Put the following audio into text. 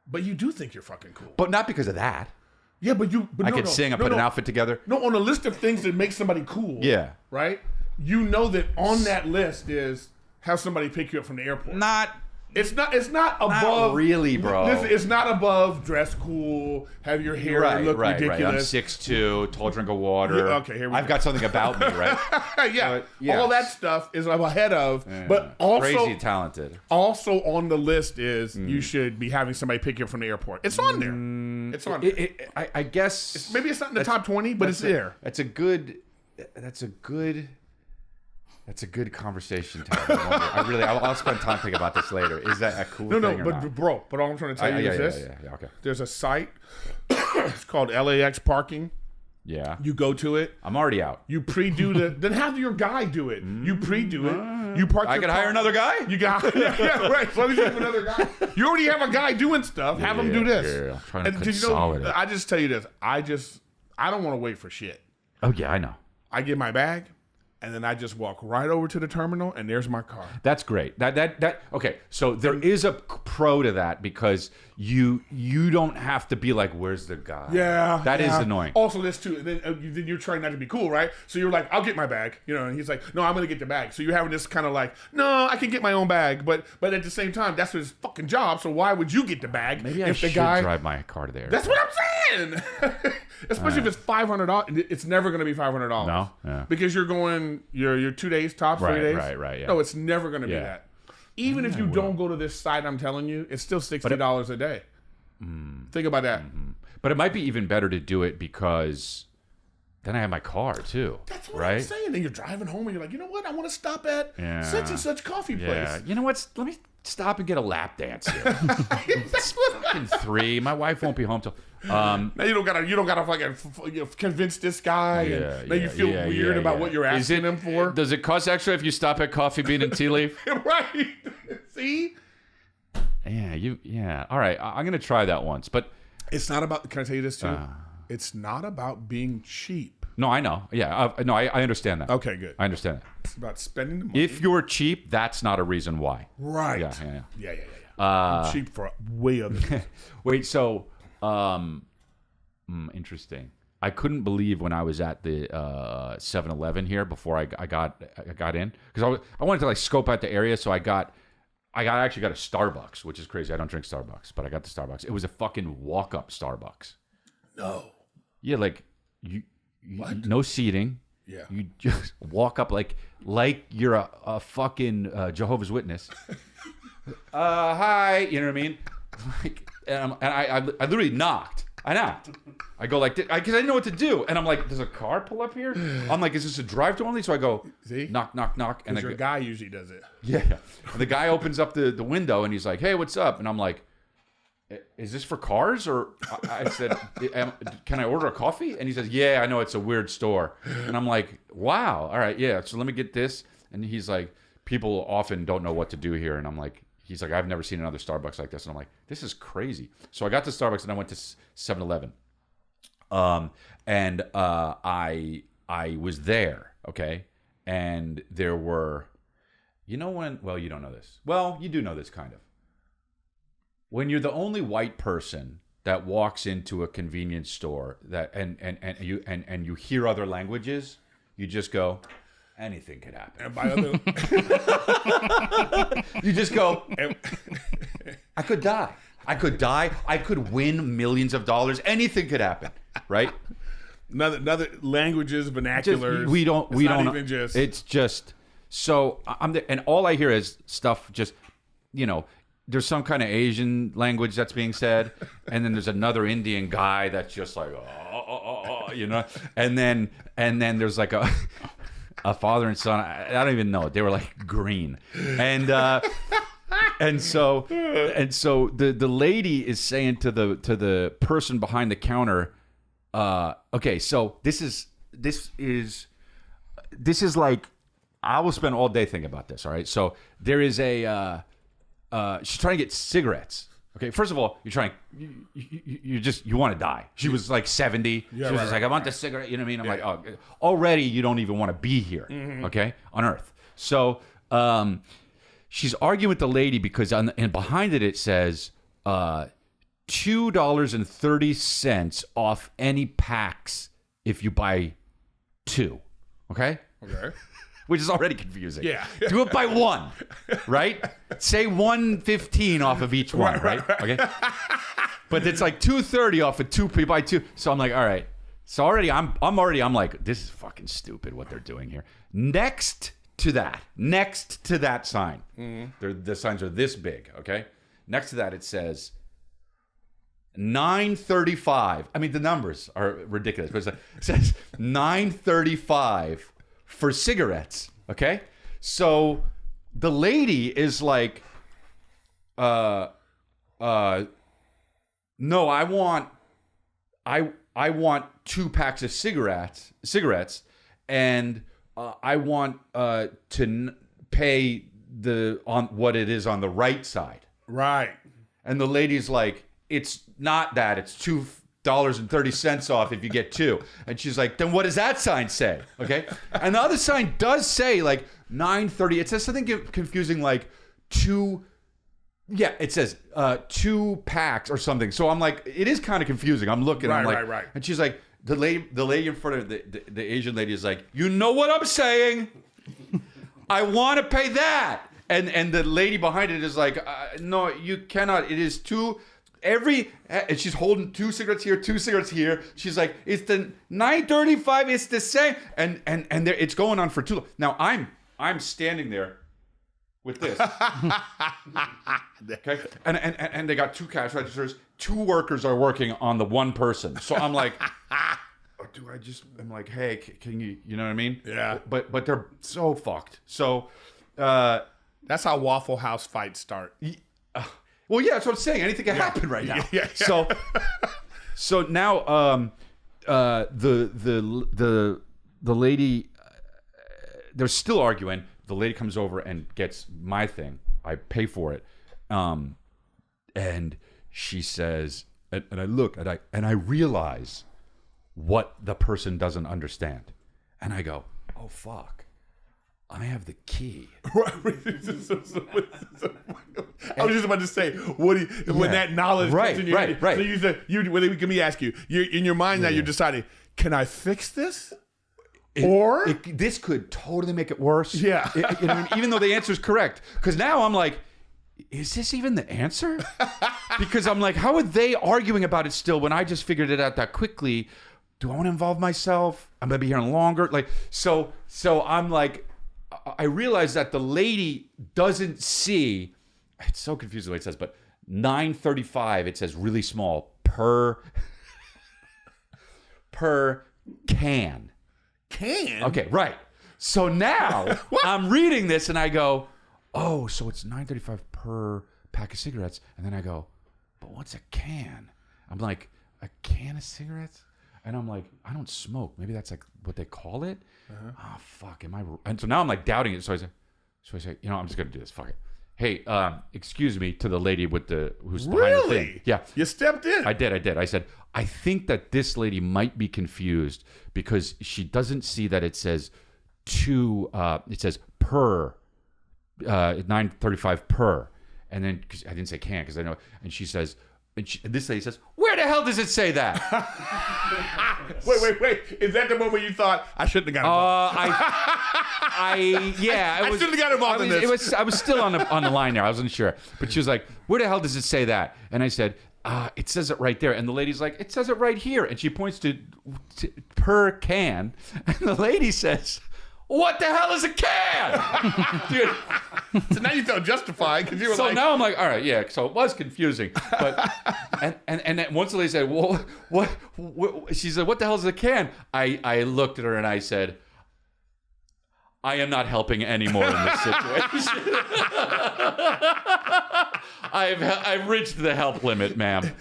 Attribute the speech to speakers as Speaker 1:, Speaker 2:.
Speaker 1: But you do think you're fucking cool.
Speaker 2: But not because of that.
Speaker 1: Yeah, but
Speaker 2: I could sing and put an outfit together.
Speaker 1: No, on a list of things that make somebody cool.
Speaker 2: Yeah.
Speaker 1: Right? You know that on that list is have somebody pick you up from the airport. It's not above.
Speaker 2: Not really, bro.
Speaker 1: Listen, it's not above dress cool, have your hair look ridiculous.
Speaker 2: Right. I'm 6'2", tall drink of water.
Speaker 1: Yeah, okay, here we go.
Speaker 2: I've got something about me, right?
Speaker 1: Yeah. All that stuff is I'm ahead of. Yeah. But also
Speaker 2: crazy talented.
Speaker 1: Also on the list is you should be having somebody pick you up from the airport. It's on there. It's on there.
Speaker 2: I guess
Speaker 1: maybe it's not in the top 20, but it's there.
Speaker 2: That's a good conversation topic. I'll spend time thinking about this later. Is that a cool thing or not?
Speaker 1: But all I'm trying to tell you is this.
Speaker 2: Yeah, okay.
Speaker 1: There's a site. It's called LAX Parking.
Speaker 2: Yeah.
Speaker 1: You go to it.
Speaker 2: I'm already out.
Speaker 1: You pre-do then have your guy do it. You pre-do it. You park.
Speaker 2: I can hire another guy.
Speaker 1: You got right. So let me have another guy. You already have a guy doing stuff. Have him do this.
Speaker 2: Yeah. I'm trying to consolidate.
Speaker 1: I just tell you this. I don't want to wait for shit.
Speaker 2: Oh yeah, I know.
Speaker 1: I get my bag. And then I just walk right over to the terminal, and there's my car.
Speaker 2: That's great. That okay. So there is a pro to that because you don't have to be like, "Where's the guy?"
Speaker 1: Yeah,
Speaker 2: that is annoying.
Speaker 1: Also, this too. Then you're trying not to be cool, right? So you're like, "I'll get my bag," and he's like, "No, I'm gonna get the bag." So you're having this kind of like, "No, I can get my own bag," but at the same time, that's his fucking job. So why would you get the bag?
Speaker 2: Maybe I should drive my car there.
Speaker 1: That's what I'm saying. Especially if it's $500. It's never gonna be $500.
Speaker 2: No, yeah.
Speaker 1: Because you're going your 2 days tops, 3 days.
Speaker 2: Right. Yeah.
Speaker 1: No, it's never gonna be that. Even if you don't go to this site, I'm telling you, it's still $60 a day. Think about that.
Speaker 2: But it might be even better to do it because then I have my car too.
Speaker 1: That's what I'm saying. And you're driving home and you're like, you know what? I want to stop at such and such coffee place.
Speaker 2: Yeah. You know what? Let me stop and get a lap dance here. It's fucking 3. My wife won't be home till.
Speaker 1: Now you don't gotta fucking convince this guy. And now you feel weird about what you're asking him for.
Speaker 2: Does it cost extra if you stop at Coffee Bean and Tea Leaf?
Speaker 1: Right. See.
Speaker 2: Yeah. All right. I'm gonna try that once, but
Speaker 1: it's not about. Can I tell you this too? It's not about being cheap.
Speaker 2: No, I know. Yeah. No, I understand that.
Speaker 1: Okay, good.
Speaker 2: I understand that.
Speaker 1: It's about spending the money.
Speaker 2: If you're cheap, that's not a reason why.
Speaker 1: Right.
Speaker 2: Yeah.
Speaker 1: I'm cheap for way other things.
Speaker 2: Wait. So, interesting. I couldn't believe when I was at the 7-Eleven here before I got in because I wanted to like scope out the area, so I actually got a Starbucks, which is crazy. I don't drink Starbucks, but I got the Starbucks. It was a fucking walk-up Starbucks.
Speaker 1: No.
Speaker 2: Yeah, like no seating.
Speaker 1: Yeah.
Speaker 2: You just walk up like you're a fucking Jehovah's Witness. Hi, you know what I mean? Like, and I literally knocked. I knocked. I go like this because I didn't know what to do, and I'm like, "Does a car pull up here?" I'm like, "Is this a drive-thru only?" So I go,
Speaker 1: see,
Speaker 2: knock,
Speaker 1: and your guy usually does it.
Speaker 2: Yeah. And the guy opens up the window and he's like, "Hey, what's up?" And I'm like, "Is this for cars?" Or I said, "Can I order a coffee?" And he says, "Yeah, I know it's a weird store." And I'm like, "Wow, all right, yeah. So let me get this." And he's like, "People often don't know what to do here." And I'm like. He's like, I've never seen another Starbucks like this. And I'm like, this is crazy. So I got to Starbucks and I went to 7-Eleven. And I was there, okay? And there were, you don't know this. Well, you do know this kind of. When you're the only white person that walks into a convenience store and you hear other languages, you just go, anything could happen.
Speaker 1: And by other,
Speaker 2: you just go. I could die. I could win millions of dollars. Anything could happen, right?
Speaker 1: Another languages, vernacular.
Speaker 2: We don't. Even just. It's just so I'm there, and all I hear is stuff. Just there's some kind of Asian language that's being said, and then there's another Indian guy that's just like, and then there's like a father and son. I don't even know. They were like green, and so the lady is saying to the person behind the counter, okay, so this is like I will spend all day thinking about this. All right, so there is a she's trying to get cigarettes. Okay, first of all, you want to die. She was like 70. She was just like, I want the cigarette. You know what I mean? I'm like, oh, already you don't even want to be here, okay, on Earth. So she's arguing with the lady because and behind it says, $2.30 off any packs if you buy 2. Okay?
Speaker 1: Okay.
Speaker 2: Which is already confusing.
Speaker 1: Yeah.
Speaker 2: Do it by 1, right? Say $1.15 off of each one, right? Okay. But it's like $2.30 off of 2. You buy 2. So I'm like, all right. So already I'm like, this is fucking stupid what they're doing here. Next to that sign, the signs are this big, okay? Next to that it says $9.35. I mean, the numbers are ridiculous, but it says $9.35 for cigarettes, okay? So the lady is like, no, I want 2 packs of cigarettes, and I want to pay on what it is on the right side.
Speaker 1: Right.
Speaker 2: And the lady's like, it's not that. It's $2.30 off if you get 2. And she's like, then what does that sign say? Okay. And the other sign does say like $9.30. It says something confusing like 2. Yeah, it says 2 packs or something. So I'm like, it is kind of confusing. I'm looking. I'm like,
Speaker 1: right.
Speaker 2: And she's like, the lady in front of the Asian lady is like, you know what I'm saying? I want to pay that. And the lady behind it is like, no, you cannot. It is 2. And she's holding 2 cigarettes here, 2 cigarettes here. She's like, it's the $9.35. It's the same. And it's going on for too long. Now I'm standing there with this. Okay. And they got 2 cash registers. 2 workers are working on the 1 person. So I'm like, I'm like, hey, can you know what I mean?
Speaker 1: Yeah.
Speaker 2: But they're so fucked. So,
Speaker 1: that's how Waffle House fights start.
Speaker 2: Well, yeah, that's what I'm saying. Anything can happen right now.
Speaker 1: Yeah.
Speaker 2: So now, the lady, they're still arguing. The lady comes over and gets my thing. I pay for it, and she says, and I look and I realize what the person doesn't understand, and I go, oh fuck. I have the key.
Speaker 1: I was just about to say, when that knowledge comes in your head.
Speaker 2: Right.
Speaker 1: So you said, let me ask you. You're in your mind now. You're deciding, can I fix this?
Speaker 2: This could totally make it worse.
Speaker 1: Yeah.
Speaker 2: Even though the answer is correct. Because now I'm like, is this even the answer? Because I'm like, how are they arguing about it still when I just figured it out that quickly? Do I want to involve myself? I'm going to be here longer. Like, so I'm like, I realize that the lady doesn't see. It's so confusing the way it says, but $9.35. It says really small per can.
Speaker 1: Can?
Speaker 2: Okay, right. So now I'm reading this and I go, oh, so it's $9.35 per pack of cigarettes. And then I go, but what's a can? I'm like, a can of cigarettes? And I'm like, I don't smoke. Maybe that's like what they call it. Oh, fuck. Am I? And so now I'm like doubting it. So I say, you know, I'm just going to do this. Fuck it. Hey, excuse me, to the lady who's behind the thing. Yeah.
Speaker 1: You stepped in.
Speaker 2: I did. I said, I think that this lady might be confused because she doesn't see that it says it says per, $9.35 per. And then, because I didn't say can, because I know, and she says, and this lady says, where the hell does it say that?
Speaker 1: Wait. Is that the moment you thought, I shouldn't have got involved?
Speaker 2: I
Speaker 1: shouldn't have got involved in this.
Speaker 2: I was still on the line there. I wasn't sure. But she was like, where the hell does it say that? And I said, it says it right there. And the lady's like, it says it right here. And she points to per can. And the lady says, what the hell is a can? Dude.
Speaker 1: So now you felt justified because you were
Speaker 2: so now I'm like, all right, yeah. So it was confusing, but and then once the lady said, well, what? She said, what the hell is a can? I looked at her and I said, I am not helping anymore in this situation. I've reached the help limit, ma'am.